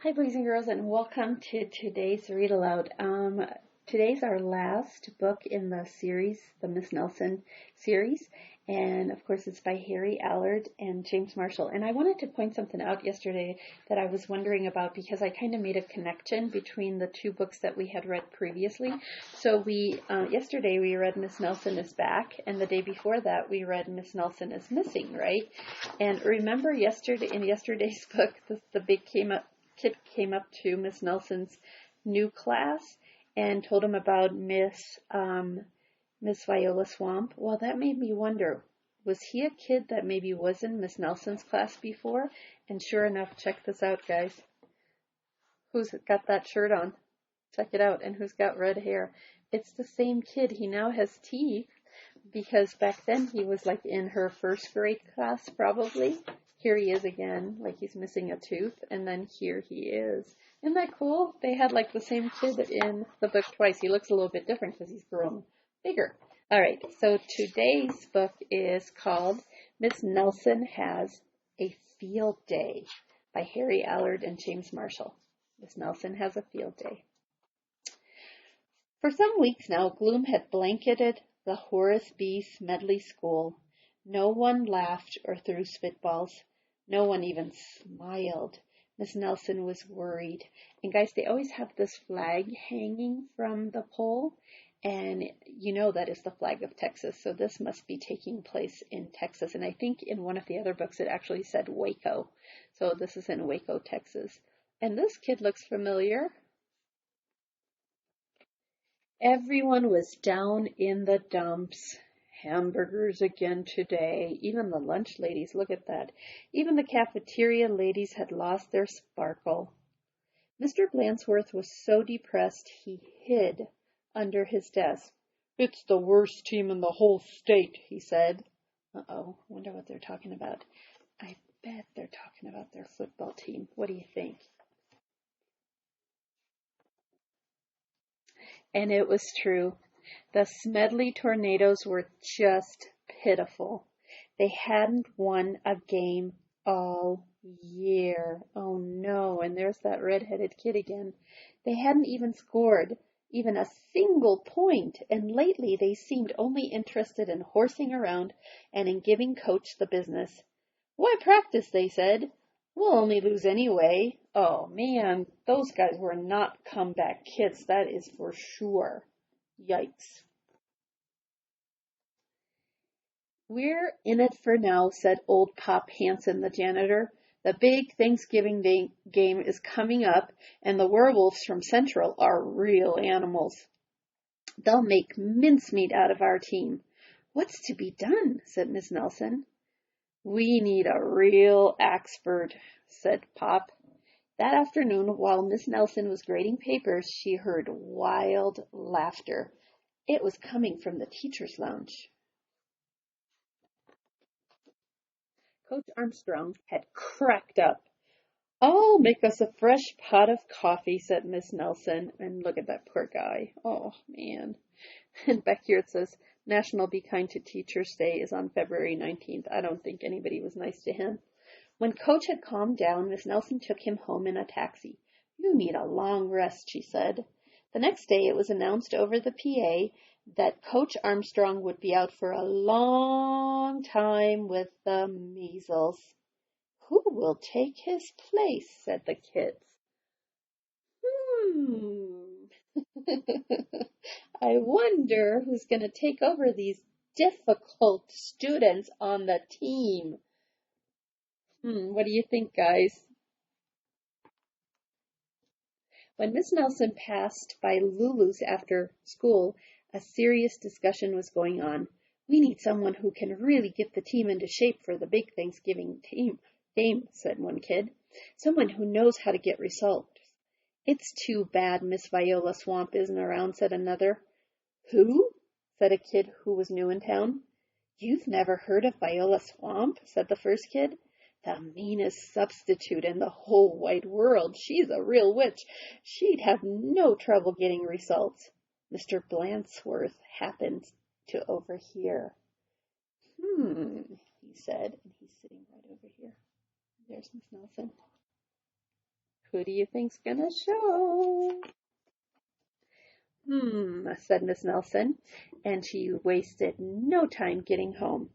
Hi, boys and girls, and welcome to today's read aloud. Today's our last book in the series, the Miss Nelson series, and of course, it's by Harry Allard and James Marshall. And I wanted to point something out yesterday that I was wondering about because I kind of made a connection between the two books that we had read previously. So yesterday we read Miss Nelson is Back, and the day before that we read Miss Nelson is Missing, right? And remember in yesterday's book, the big kid came up to Miss Nelson's new class and told him about Miss Viola Swamp. Well, that made me wonder, was he a kid that maybe was in Miss Nelson's class before? And sure enough, check this out, guys. Who's got that shirt on? Check it out. And who's got red hair? It's the same kid. He now has teeth because back then he was like in her first grade class probably. Here he is again, like he's missing a tooth, and then here he is. Isn't that cool? They had like the same kid in the book twice. He looks a little bit different because he's grown bigger. All right, so today's book is called Miss Nelson Has a Field Day by Harry Allard and James Marshall. Miss Nelson Has a Field Day. For some weeks now, gloom had blanketed the Horace B. Smedley School. No one laughed or threw spitballs. No one even smiled. Miss Nelson was worried. And guys, they always have this flag hanging from the pole. And you know that is the flag of Texas. So this must be taking place in Texas. And I think in one of the other books it actually said Waco. So this is in Waco, Texas. And this kid looks familiar. Everyone was down in the dumps. Hamburgers again today. Even the lunch ladies, look at that. Even the cafeteria ladies had lost their sparkle. Mr. Blansworth was so depressed he hid under his desk. It's the worst team in the whole state, he said. Uh-oh, wonder what they're talking about. I bet they're talking about their football team. What do you think? And it was true. The Smedley Tornadoes were just pitiful. They hadn't won a game all year. Oh no, and there's that red-headed kid again. They hadn't even scored even a single point, and lately they seemed only interested in horsing around and in giving Coach the business. Why practice, they said. We'll only lose anyway. Oh man, those guys were not comeback kids, that is for sure. Yikes. We're in it for now, said old Pop Hansen, the janitor. The big Thanksgiving Day game is coming up, and the werewolves from Central are real animals. They'll make mincemeat out of our team. What's to be done? Said Miss Nelson. We need a real expert, said Pop. That afternoon, while Miss Nelson was grading papers, she heard wild laughter. It was coming from the teacher's lounge. Coach Armstrong had cracked up. I'll make us a fresh pot of coffee, said Miss Nelson. And look at that poor guy. Oh, man. And back here it says, National Be Kind to Teachers Day is on February 19th. I don't think anybody was nice to him. When Coach had calmed down, Miss Nelson took him home in a taxi. You need a long rest, she said. The next day it was announced over the PA that Coach Armstrong would be out for a long time with the measles. Who will take his place? Said the kids. I wonder who's going to take over these difficult students on the team. What do you think, guys? When Miss Nelson passed by Lulu's after school, a serious discussion was going on. We need someone who can really get the team into shape for the big Thanksgiving game, said one kid. Someone who knows how to get results. It's too bad Miss Viola Swamp isn't around, said another. Who? Said a kid who was new in town. You've never heard of Viola Swamp? Said the first kid. The meanest substitute in the whole wide world. She's a real witch. She'd have no trouble getting results. Mr. Blansworth happened to overhear. He said, and he's sitting right over here. There's Miss Nelson. Who do you think's gonna show? Said Miss Nelson, and she wasted no time getting home.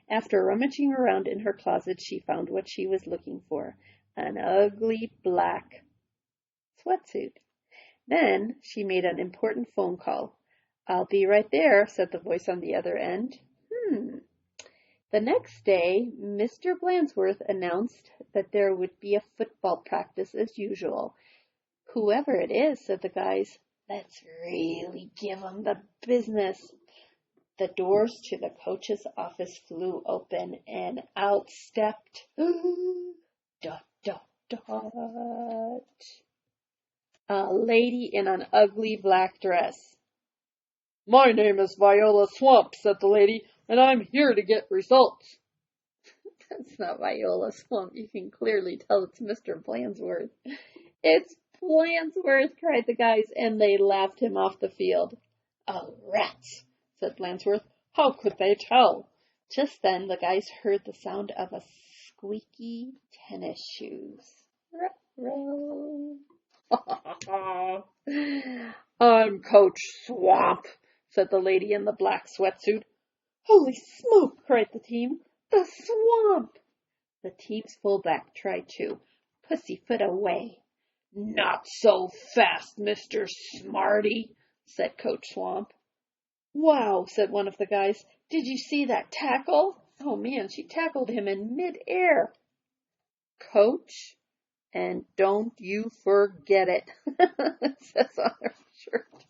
After rummaging around in her closet, she found what she was looking for, an ugly black sweatsuit. Then she made an important phone call. I'll be right there, said the voice on the other end. The next day, Mr. Blansworth announced that there would be a football practice as usual. Whoever it is, said the guys, let's really give 'em the business. The doors to the coach's office flew open, and out stepped dot, dot, dot, a lady in an ugly black dress. My name is Viola Swamp, said the lady, and I'm here to get results. That's not Viola Swamp. You can clearly tell it's Mr. Blansworth. It's Blansworth, cried the guys, and they laughed him off the field. Oh, rats, said Blansworth. How could they tell? Just then the guys heard the sound of a squeaky tennis shoes. Ruh-roh. I'm Coach Swamp, said the lady in the black sweatsuit. Holy smoke, cried the team. The Swamp! The team's fullback tried to pussyfoot away. Not so fast, Mr. Smarty, said Coach Swamp. Wow, said one of the guys. Did you see that tackle? Oh man, she tackled him in midair. Coach, and don't you forget it, it says on her shirt.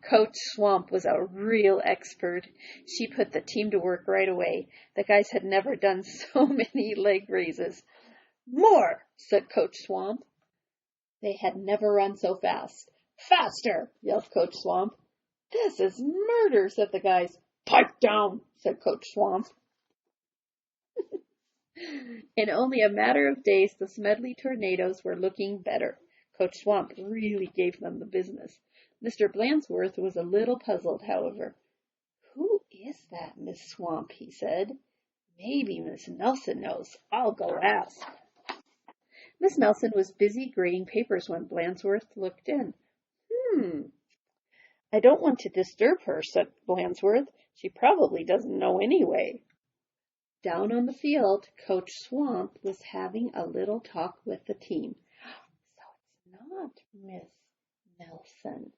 Coach Swamp was a real expert. She put the team to work right away. The guys had never done so many leg raises. More, said Coach Swamp. They had never run so fast. Faster, yelled Coach Swamp. This is murder, said the guys. Pipe down, said Coach Swamp. In only a matter of days, the Smedley Tornadoes were looking better. Coach Swamp really gave them the business. Mr. Blansworth was a little puzzled, however. Who is that Miss Swamp? He said. Maybe Miss Nelson knows. I'll go ask. Miss Nelson was busy grading papers when Blansworth looked in. I don't want to disturb her, said Blansworth. She probably doesn't know anyway. Down on the field, Coach Swamp was having a little talk with the team. So it's not Miss Nelson.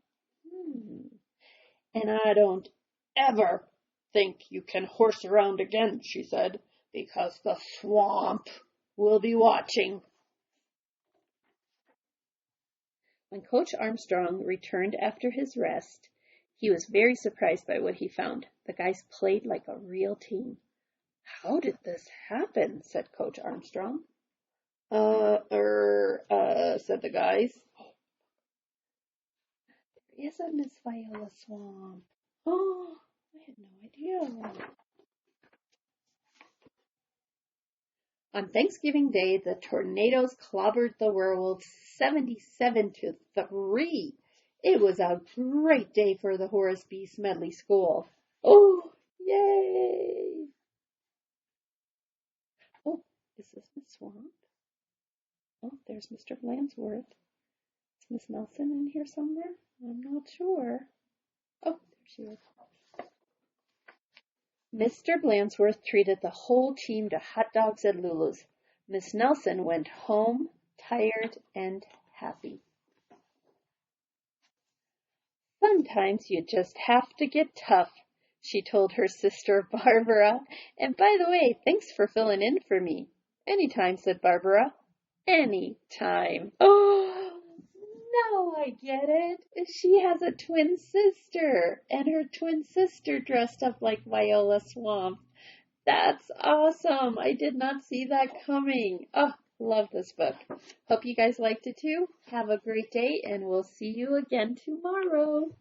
And I don't ever think you can horse around again, she said, because the Swamp will be watching. When Coach Armstrong returned after his rest, he was very surprised by what he found. The guys played like a real team. How did this happen? Said Coach Armstrong. Said the guys. There is a Miss Viola Swamp. Oh, I had no idea. On Thanksgiving Day, the Tornadoes clobbered the Werewolves 77-3. It was a great day for the Horace B. Smedley School. Oh, yay! Oh, is this Miss Swamp? Oh, there's Mr. Blansworth. Is Miss Nelson in here somewhere? I'm not sure. Oh, there she is. Mr. Blansworth treated the whole team to hot dogs at Lulu's. Miss Nelson went home tired and happy. Sometimes you just have to get tough, she told her sister Barbara. And by the way, thanks for filling in for me. Anytime, said Barbara. Anytime. Oh, now I get it. She has a twin sister, and her twin sister dressed up like Viola Swamp. That's awesome. I did not see that coming. Oh, love this book. Hope you guys liked it too. Have a great day, and we'll see you again tomorrow.